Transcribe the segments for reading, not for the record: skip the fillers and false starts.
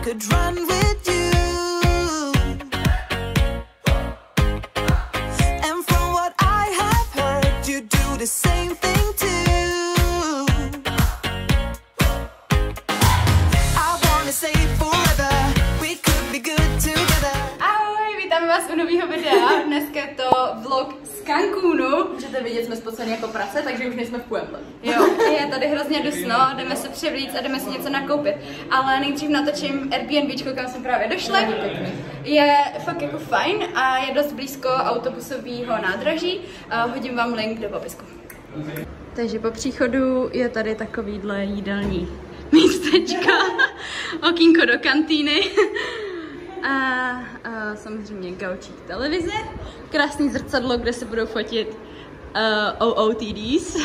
could run with you. And from what I have heard, you do the same thing too. I wanna say forever, we could be good together. Ahoj, vítáme vás u nového videa. Dneska je to vlog z Cancúnu. Můžete vidět, jsme spoceni jako prase, takže už nejsme v Pueblo. Jo, je tady hrozně dusno, jdeme se převlíct a jdeme si něco nakoupit. Ale nejdřív natočím Airbnbčko, kam jsme právě došli. Je fakt jako fajn a je dost blízko autobusového nádraží. Hodím vám link do popisku. Takže po příchodu je tady takovýhle jídelní místečka, okýnko do kantýny. A samozřejmě gaučík televize, krásný zrcadlo, kde se budou fotit OOTDs.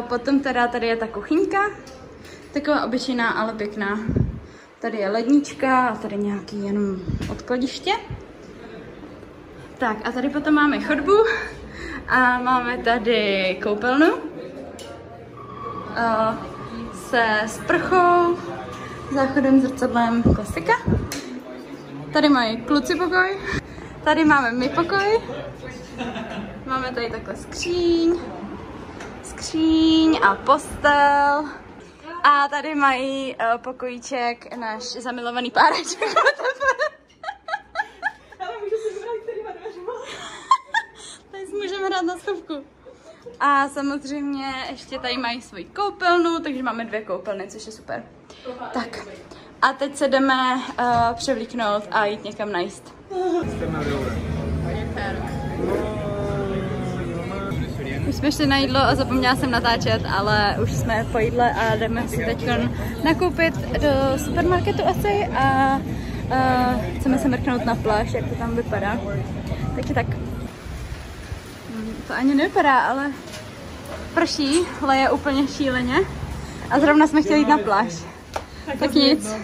Potom teda tady je ta kuchyňka, taková obyčejná, ale pěkná. Tady je lednička a tady nějaký jenom odkladiště. Tak a tady potom máme chodbu a máme tady koupelnu se sprchou, záchodem, zrcadlem, klasika. Tady mají kluci pokoj, tady máme my pokoj, máme tady takhle skříň a postel a tady mají pokojíček náš zamilovaný páreček. Tady si můžeme hrát na schovku. A samozřejmě ještě tady mají svoji koupelnu, takže máme 2 koupelny, což je super. Tak. A teď se jdeme převlíknout a jít někam najíst. Už jsme šli na jídlo a zapomněla jsem natáčet, ale už jsme po jídle a jdeme si teď nakoupit do supermarketu asi a chceme se mrknout na pláž, jak to tam vypadá. Takže tak. To ani nevypadá, ale prší, leje úplně šíleně a zrovna jsme chtěli jít na pláž. Tak nic.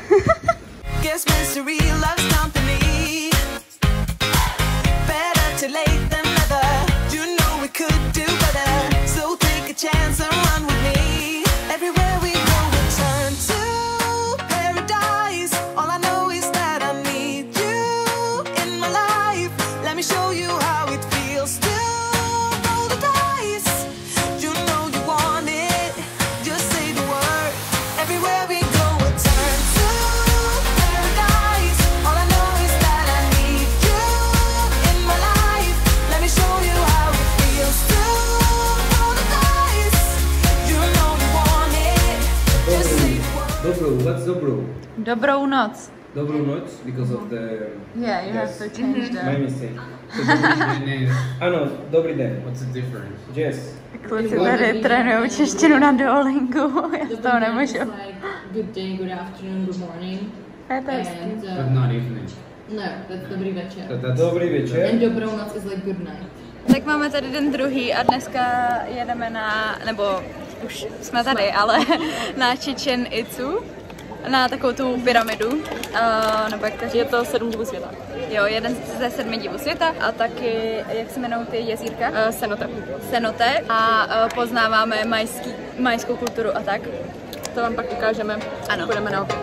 What's Dobro? Dobrou noc. Dobrou noc because of the... Yeah, you have to change that. My mistake. Ano, dobrý den. What's the difference? Yes. Kluci tady trénují češtinu na Duolingu, já z toho nemůžu. Good day, good afternoon, good morning. To je hezký. But not evening. No, that's dobrý večer. Dobrý večer. And dobrou noc is like good night. Tak máme tady den druhý a dneska jedeme na, nebo už jsme tady, ale na Chichen Itzu, na takovou tu pyramidu, nebo jak to říct? Je to 7 divů světa. Jo, jeden ze 7 divů světa a taky, jak se jmenou ty jezírka? Cenote a poznáváme majskou kulturu a tak. To vám pak ukážeme, ano. Půjdeme na opak.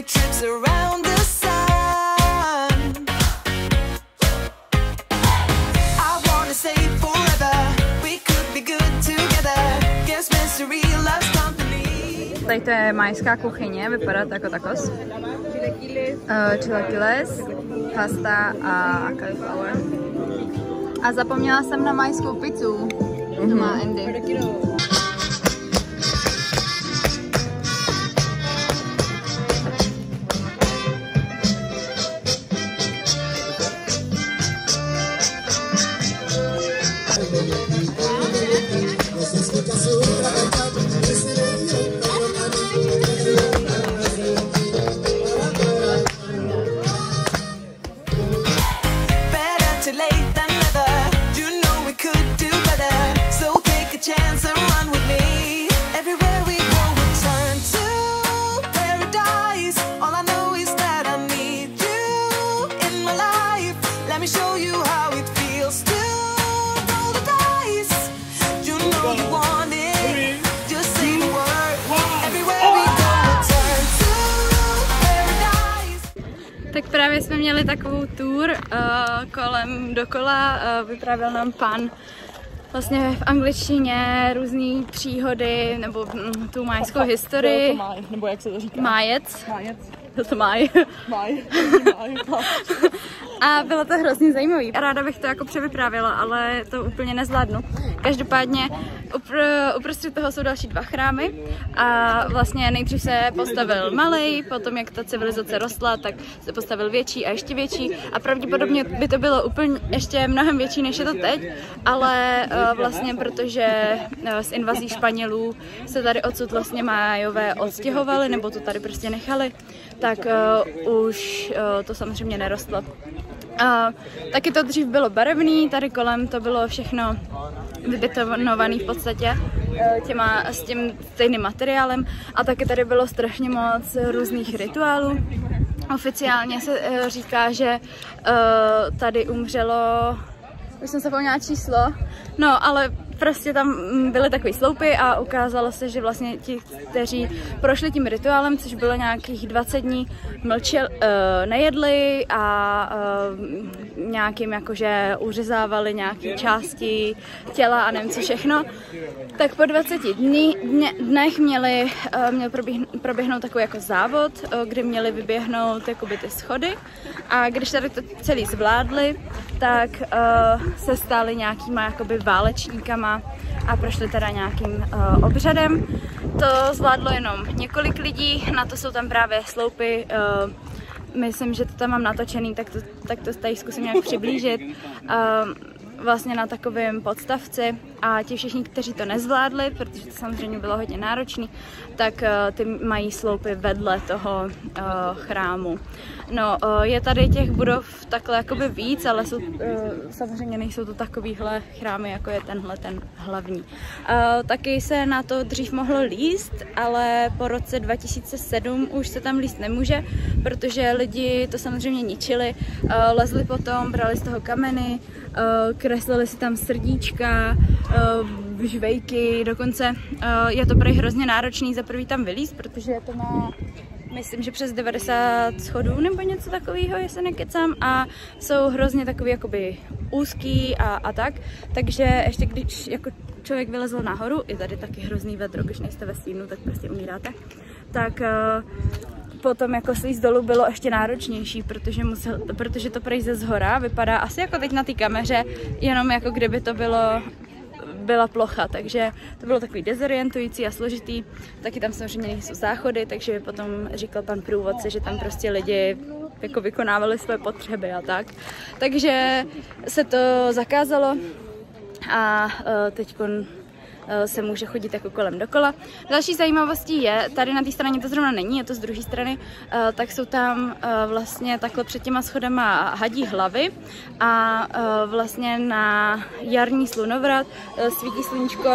Trips around the sun. I wanna say forever, we could be good together. Guess mystery loves company. Tady to je majská kuchyně, vypadá to jako tacos. Chilaquiles, pasta a cauliflower. A zapomněla jsem na majskou pizzu. To má Andy. Better to late than never. You know we could do better. So take a chance and run with právě jsme měli takovou tour kolem dokola, vyprávěl nám pan vlastně v angličtině různé příhody nebo tu májskou historii. Nebo jak se to říká? Májec. Májec. To máj. A bylo to hrozně zajímavé. Ráda bych to jako převyprávěla, ale to úplně nezvládnu. Každopádně uprostřed toho jsou další 2 chrámy a vlastně nejdřív se postavil malej, potom jak ta civilizace rostla, tak se postavil větší a ještě větší a pravděpodobně by to bylo úplně ještě mnohem větší, než je to teď, ale vlastně protože s invazí Španělů se tady odsud vlastně Májové odstěhovali nebo to tady prostě nechali, tak už to samozřejmě nerostlo. Taky to dřív bylo barevný, tady kolem to bylo všechno vybetonovaný v podstatě s tím stejným materiálem a taky tady bylo strašně moc různých rituálů. Oficiálně se říká, že tady umřelo, už jsem se zapomněla číslo, no ale prostě tam byly takové sloupy a ukázalo se, že vlastně ti, kteří prošli tím rituálem, což bylo nějakých 20 dní, nejedli a nějakým jakože uřezávali nějaké části těla a nevím co všechno, tak po 20 dnech měl proběhnout takový jako závod, kdy měli vyběhnout jakoby ty schody a když tady to celý zvládli, tak se stali nějakýma jakoby válečníkama a prošli teda nějakým obřadem. To zvládlo jenom několik lidí, na to jsou tam právě sloupy. Myslím, že to tam mám natočený, tak to tady zkusím nějak přiblížit. Vlastně na takovém podstavci a ti všichni, kteří to nezvládli, protože to samozřejmě bylo hodně náročný, tak ty mají sloupy vedle toho chrámu. No, je tady těch budov takhle jakoby víc, ale samozřejmě nejsou to takovýhle chrámy, jako je tenhle, ten hlavní. Taky se na to dřív mohlo líst, ale po roce 2007 už se tam líst nemůže, protože lidi to samozřejmě ničili, lezli potom, brali z toho kameny, kreslili si tam srdíčka, žvejky, dokonce je to prý hrozně náročný za prvý tam vylízt, protože to má, myslím, že přes 90 schodů nebo něco takového, jestli nekecám, a jsou hrozně takový jakoby úzký a tak, takže ještě když jako člověk vylezl nahoru, je tady taky hrozný vedro, když nejste ve stínu, tak prostě umíráte, tak potom jako slízt dolů bylo ještě náročnější, protože to prý ze zhora vypadá asi jako teď na té kameře, jenom jako kdyby to byla plocha, takže to bylo takový dezorientující a složitý. Taky tam samozřejmě nejsou záchody, takže potom říkal pan průvodce, že tam prostě lidi jako vykonávali své potřeby a tak. Takže se to zakázalo a teďkon se může chodit jako kolem dokola. Další zajímavostí je, tady na té straně to zrovna není, je to z druhé strany, tak jsou tam vlastně takhle před těma schodama hadí hlavy a vlastně na jarní slunovrat svítí sluníčko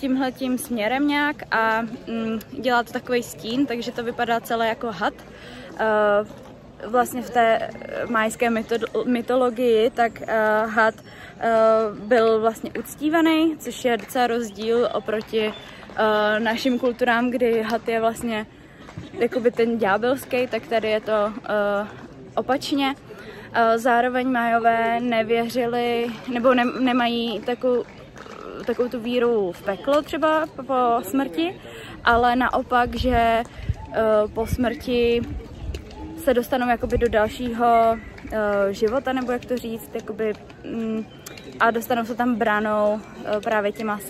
tímhletím směrem nějak a dělá to takový stín, takže to vypadá celé jako had. Vlastně v té májské mytologii, tak had byl vlastně uctívaný, což je docela rozdíl oproti našim kulturám, kdy had je vlastně jakoby ten ďábelský, tak tady je to opačně. Zároveň Májové nevěřili, nebo nemají takovou tu víru v peklo třeba po smrti, ale naopak, že po smrti se dostanou jakoby do dalšího života, nebo jak to říct, jakoby, a dostanou se tam branou právě těma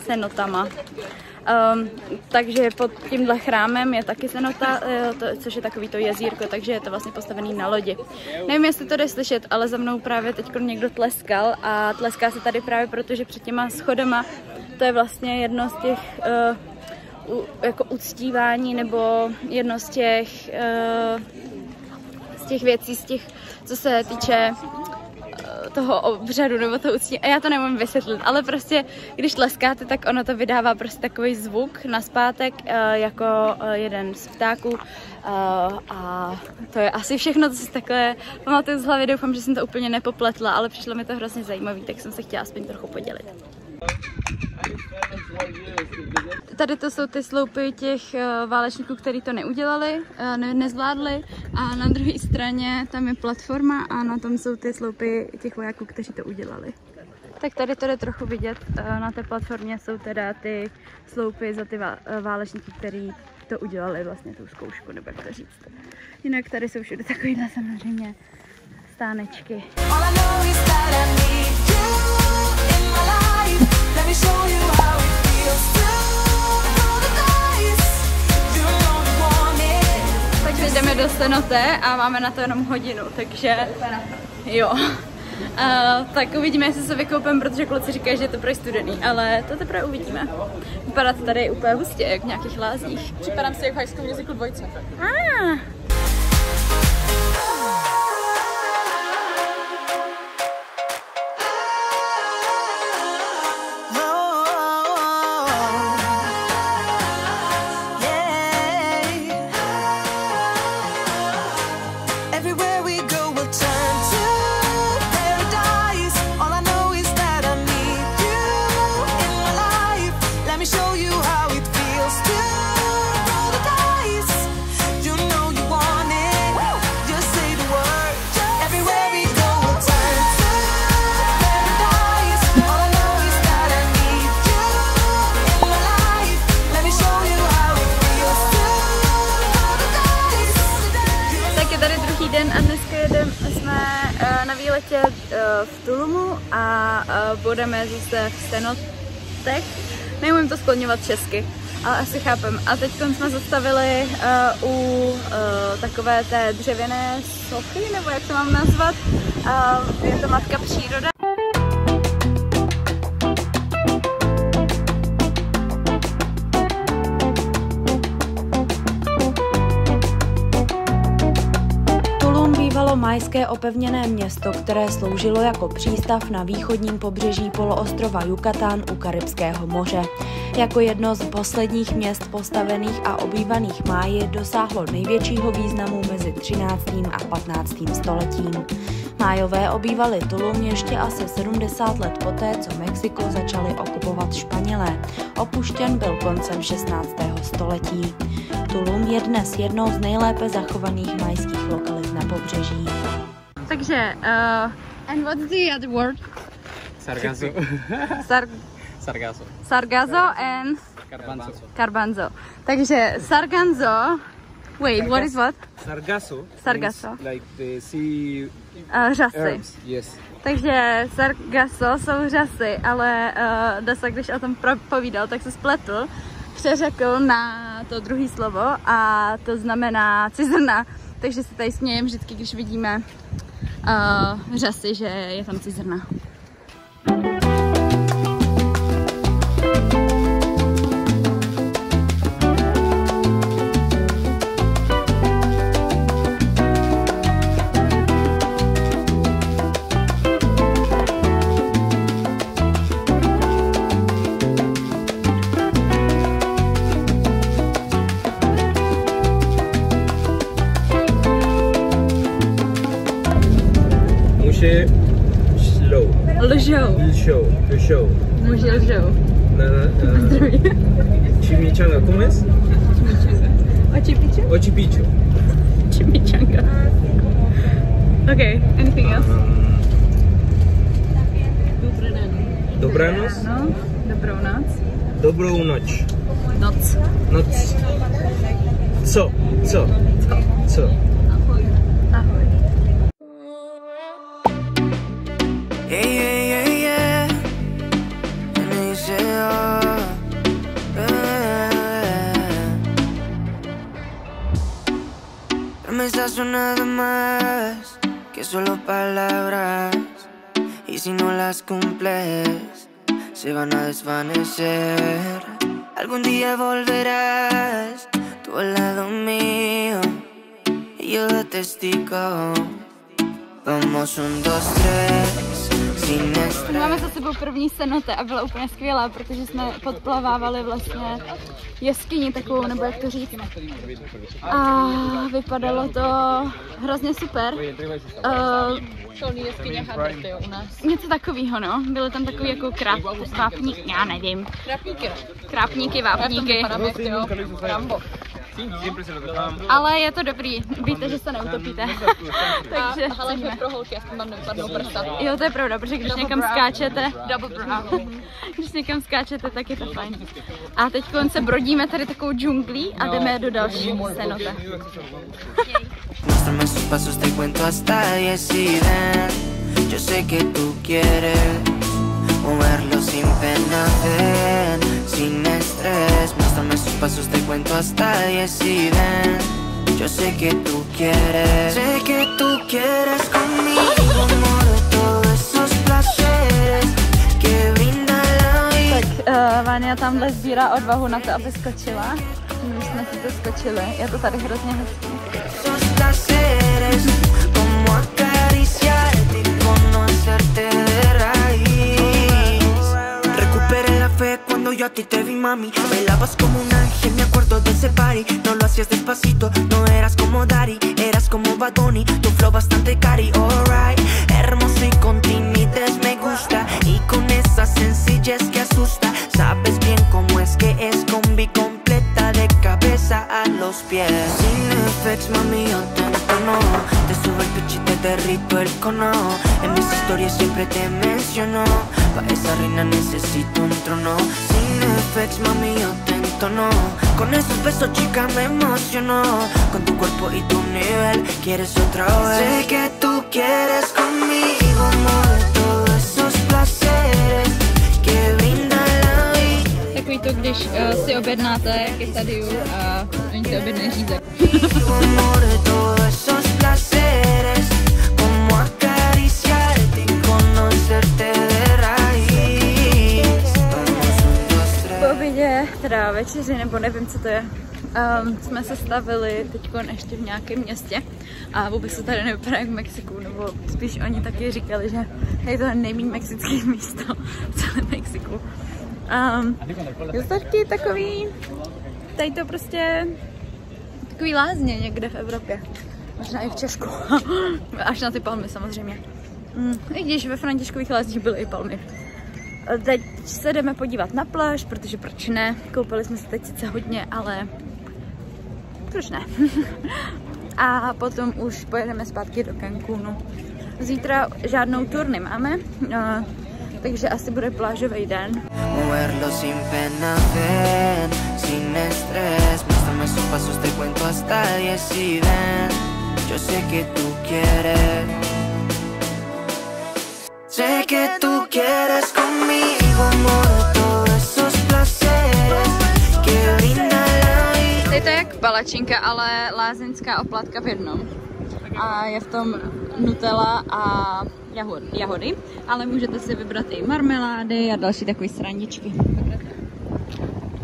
senotama. Takže pod tímhle chrámem je taky senota, což je takový to jezírko, takže je to vlastně postavený na lodi. Nevím, jestli to jde slyšet, ale za mnou právě teď někdo tleskal a tleská se tady právě proto, že před těma schodama to je vlastně jedno z těch jako uctívání nebo jedno z těch věcí, co se týče toho obřadu nebo toho uctívání. A já to nemůžu vysvětlit, ale prostě když tleskáte, tak ono to vydává prostě takový zvuk nazpátek jako jeden z ptáků. A to je asi všechno, co si takhle pamatuju z hlavy. Doufám, že jsem to úplně nepopletla, ale přišlo mi to hrozně zajímavý, tak jsem se chtěla aspoň trochu podělit. tady to jsou ty sloupy těch válečníků, kteří to neudělali, nezvládli. A na druhé straně tam je platforma a na tom jsou ty sloupy těch vojáků, kteří to udělali. Tak tady to jde trochu vidět, na té platformě jsou teda ty sloupy za ty válečníky, kteří to udělali vlastně tu zkoušku, nebo jak to říct. Jinak tady jsou všude takovýhle samozřejmě stánečky. Takže jdeme do cenoty a máme na to jenom hodinu, takže jo. Tak uvidíme, jestli se vykoupím, protože kluci říkají, že je to pro studený, ale to teprve uvidíme. Vypadá to tady úplně hustě, jak v nějakých lázích. Připadám si jak High School Musical 2. A dneska jsme na výletě v Tulumu a budeme zase v cenotech. Neumím to skloňovat česky, ale asi chápem. A teď jsme zastavili u takové té dřevěné sochy, nebo jak to mám nazvat. Je to Matka příroda. Majské opevněné město, které sloužilo jako přístav na východním pobřeží poloostrova Yucatán u Karibského moře. Jako jedno z posledních měst postavených a obývaných Máji dosáhlo největšího významu mezi 13. a 15. stoletím. Májové obývali Tulum ještě asi 70 let poté, co Mexiko začali okupovat Španělé. Opuštěn byl koncem 16. století. Tulum je dnes jednou z nejlépe zachovaných majských lokalit na pobřeží. Takže, and what's the other word? Sargazo. Sargazo. Sargazo and Garbanzo. Garbanzo. Takže Sargazo. Wait, what is what? Sargazo. Sargazo. Like the sea řasy. herbs. Yes. Takže Sargazo jsou řasy, ale Dasa, když o tom povídal, tak se spletl, přeřekl na to druhé slovo a to znamená cizrna. Takže se tady smějem vždycky, když vidíme řasy, že je tam cizrna. Lžou. Muži lžou. Chimichanga, ¿cómo es? Ochipichu? Ochipichu. Chimichanga. Okay, anything else? Dobranoc. No, dobrou noc. Dobrou noč. Noc. Noc. Co? Ahoj. Son nada más que solo palabras, y si no las cumples se van a desvanecer. Algún día volverás tú al lado mío y yo de testigo. Vamos 1, 2, 3, sin estrés. Máme za sebou první cenote a byla úplně skvělá, protože jsme podplavávali vlastně jeskyni takovou, nebo jak to říct. A vypadalo to hrozně super. Solný jeskyně Hadrty u nás. Něco takového, no. Byly tam takový jako vápníky, já nevím. Krápníky, vápníky. Rambo. Ale je to dobrý, víte, že se neutopíte. Takže Ale pro holky, aspoň vám nevypadnou prsa. jo, to je pravda, protože když někam skáčete, když někam skáčete, tak je to fajn. A teď se brodíme tady takovou džunglí a jdeme do další cenote. Muéstrame sus pasos, te cuento hasta 10 y ven. Yo sé que tú quieres moverlo sin pena, ven, sin estrés. Muéstrame sus pasos, te cuento hasta 10 y ven. Yo sé que tú quieres conmigo, amor, de todos esos placeres que brinda la vida. Tak Vania tamhle sbírá odvahu na to, aby skočila. My jsme si to skočili, je to tady hrozně hezký. Esos placeres, como acariciarte y conocerte de raíz. Recuperé la fe cuando yo a ti te vi, mami. Bailabas como un ángel, me acuerdo de ese party. No lo hacías despacito, no eras como Daddy, eras como Bad Bunny, tu flow bastante cari, alright. Hermoso y con timidez me gusta, y con esa sencillez que asusta. Sabes bien cómo es que es combi completa de cabeza a los pies. Sin effects, mami, yo te entono. Te subo el pitch y te derrito el cono. En mis historias siempre te menciono. Pa' esa reina necesito un trono. Sin effects, mami, yo te entono. Con esos besos, chica, me emocionó. Con tu cuerpo y tu nivel, quieres otra vez. Sé que tú quieres conmigo, amor, todos esos placeres que brinda la vida. Takový to, když si objednáte quesadillu a oni si objednají řízek. Amor, de todos esos placeres, como acariciarte y conocerte de raíz. Vamos 1, 2, 3. Po obědě, teda večeři, nebo nevím, co to je, jsme se stavili teď ještě v nějakém městě a vůbec to tady nevypadá jak v Mexiku, nebo spíš oni taky říkali, že je to nejméně mexické místo v celém Mexiku. Je to taky takový, tady to prostě takový lázně někde v Evropě, možná i v Česku, až na ty palmy samozřejmě. I když ve Františkových lázních byly i palmy. Teď se jdeme podívat na pláž, protože proč ne, koupili jsme se teď sice hodně, ale proč ne. A potom už pojedeme zpátky do Cancúnu. Zítra žádnou tour nemáme, takže asi bude plážový den. Moverlo sin pena, ven, sin estrés. Muéstrame sus pasos, te cuento hasta 10 y ven. Yo sé que tú quieres. Sé que tú quieres conmigo, amor, todos esos placeres que brinda la vida. Je to jak palačinka, ale lázeňská oplatka v jednom. A je v tom Nutella a jahody, ale můžete si vybrat i marmelády a další takové srandičky.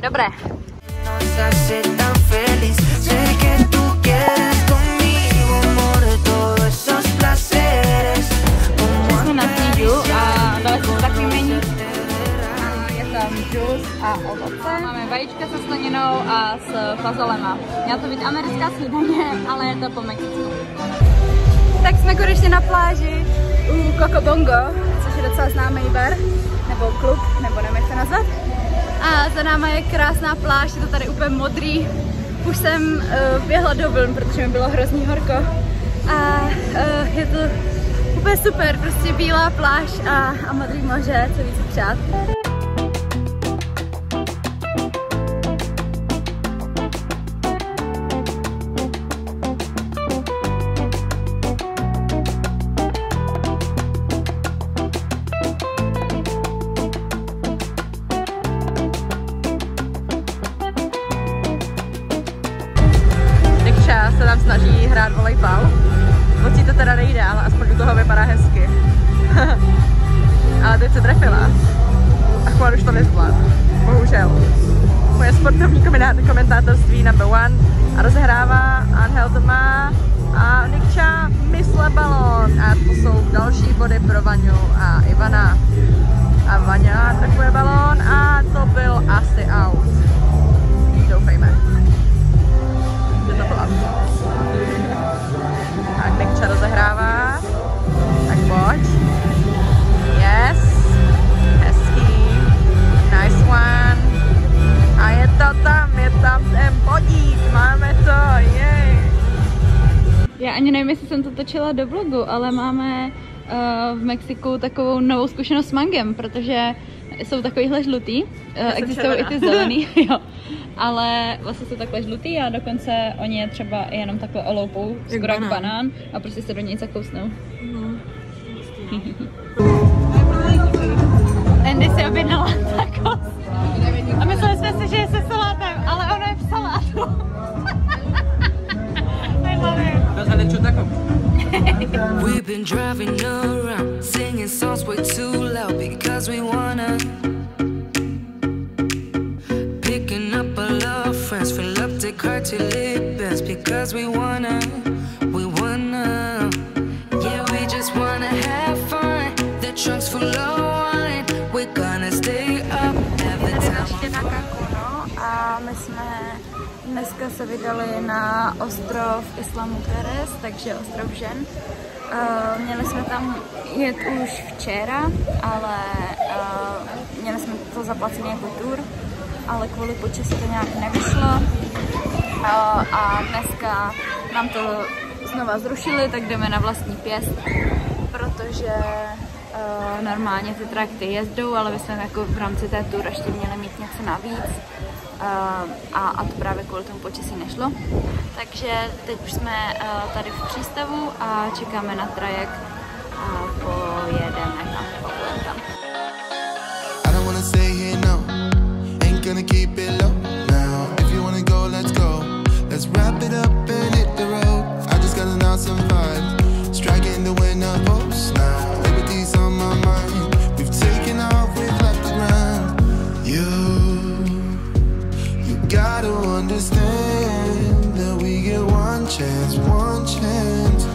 Dobré. Nos hace tan feliz. Sé que tú quieres conmigo, amor, todos esos placeres. Jsme na snídu a dali jsme takový menu. Je tam džus a ovoce. Máme vajíčka se slaninou a s fazolema. Měla to být americká snídaně, ale je to po Mexicu. Tak jsme konečně na pláži u Coco Bongo, což je docela známý bar, nebo klub, nebo nevím, jak to nazvat. A za náma je krásná pláž, je to tady úplně modrý. Už jsem běhla do vln, protože mi bylo hrozně horko. A je to úplně super, prostě bílá pláž a modrý moře, co víc přát. Se tam snaží hrát volejbal. Mocí to teda nejde, ale aspoň u toho vypadá hezky. Ale teď se trefila. A Juan už to nezvládl. Bohužel. Moje sportovní komentátorství #1 a rozehrává, Angel to má a Nikča Miss Lebalon a to jsou další body pro Vaňu a Ivana. A Vaňa trefuje balón a to byl asi out. Doufejme, že to byl out. Tak Nikča rozehrává. Tak pojď. Yes. Hezký. Nice one. A je tam ten podík. Máme to, jej. Já ani nevím, jestli jsem to točila do vlogu, ale máme v Mexiku takovou novou zkušenost s mangem, protože jsou takovýhle žlutý, existují i ty zelený, jo. Ale vlastně jsou takhle žlutý a dokonce oni je třeba jenom takhle oloupou, skoro jak banán a prostě se do něj zakousnou. Andy si objednala tacos a mysleli jsme si, že je se salátem, ale ono je v salátu. I love it. We've been driving around, singing songs way too loud because we wanna. Picking up all our friends, fill up the car till it bends because we wanna. Yeah, we just wanna have fun. The trunk's full of wine. We're gonna stay up every time. A my jsme dneska se vydali na ostrov Islamu Perez, takže ostrov žen. Měli jsme tam jet už včera, ale měli jsme to zaplacené jako tour, ale kvůli počasí to nějak nevyšlo. A dneska nám to znova zrušili, tak jdeme na vlastní pěst, protože normálně ty trakty jezdou, ale my jsme jako v rámci té tour ještě měli mít něco navíc. A to právě kvůli tomu počasí nešlo. Takže teď už jsme tady v přístavu a čekáme na trajekt a pojedeme tam. I don't wanna stay here, no. Ain't gonna keep it low now. If you wanna go, let's go. Let's wrap it up and hit the road. I just got an awesome vibe, striking the winner post now. Liberty's on my mind. We've taken off, we've left the ground. You gotta understand that we get one chance, one chance.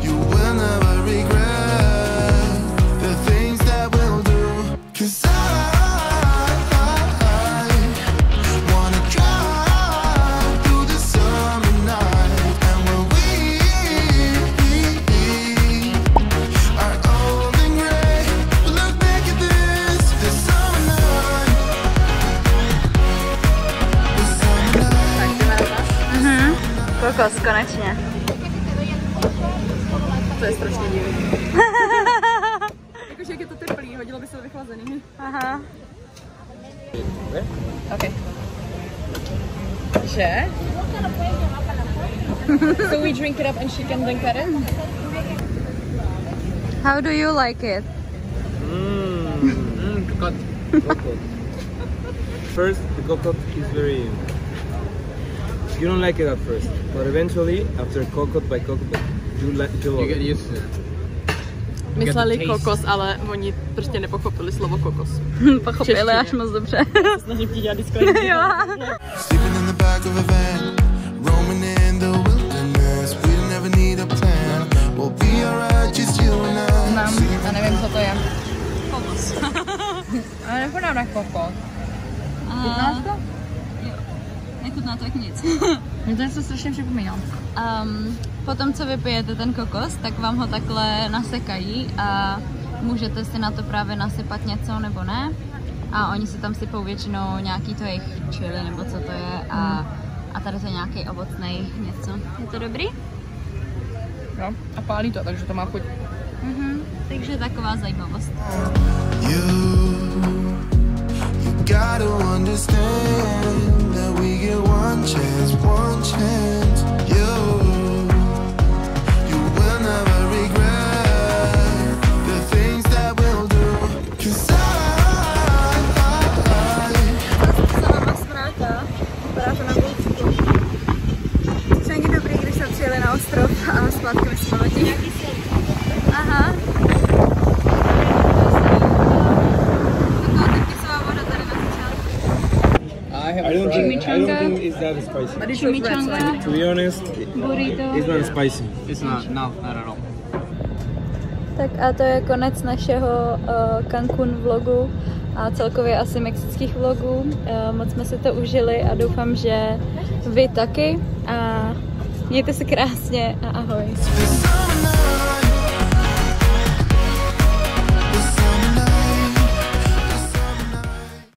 You will never regret the things that we'll do. 'Cause I wanna drive through the summer night. And when we are old and gray, we'll look back at this summer night. Kokos, konečně. To je strašně divný. Jakože jak je to teplý, hodilo by se to vychlazený. Aha. OK. Že? So we drink it up and she can drink it? How do you like it? Coconut. First, the coconut is very... You don't like it at first, but eventually, after coconut by coconut, you get used to it. Mysleli kokos, ale oni prostě nepochopili slovo kokos. Pochopili až moc dobře. Snažím ti dělat disclaimer. Sleeping in the back of a van, roaming in the wilderness. We never need a plan. We'll be alright, just you and I. Znám a nevím, co to je. Kokos. Ale nechodám na kokos. Chutnáš to? Nechutná to jak nic. Mě to něco strašně připomíná. Potom, co vypijete ten kokos, tak vám ho takhle nasekají a můžete si na to právě nasypat něco nebo ne. A oni si tam sypou většinou nějaký to jejich chili nebo co to je a tady to je nějaký ovocnej něco. Je to dobrý? No, a pálí to, takže to má chuť. Takže taková zajímavost. You gotta understand that we get one chance, one chance. You will never regret the things that we'll do. 'Cause To není dobrý, když jsme přijeli na ostrov a zpátky my jsme lodí. Aha. I don't think it's that spicy. Chimichanga, To be honest, burrito. it's not spicy. It's not at all. Tak a to je konec našeho Cancún vlogu a celkově asi mexických vlogů. Moc jsme si to užili a doufám, že vy taky. A mějte se krásně a ahoj.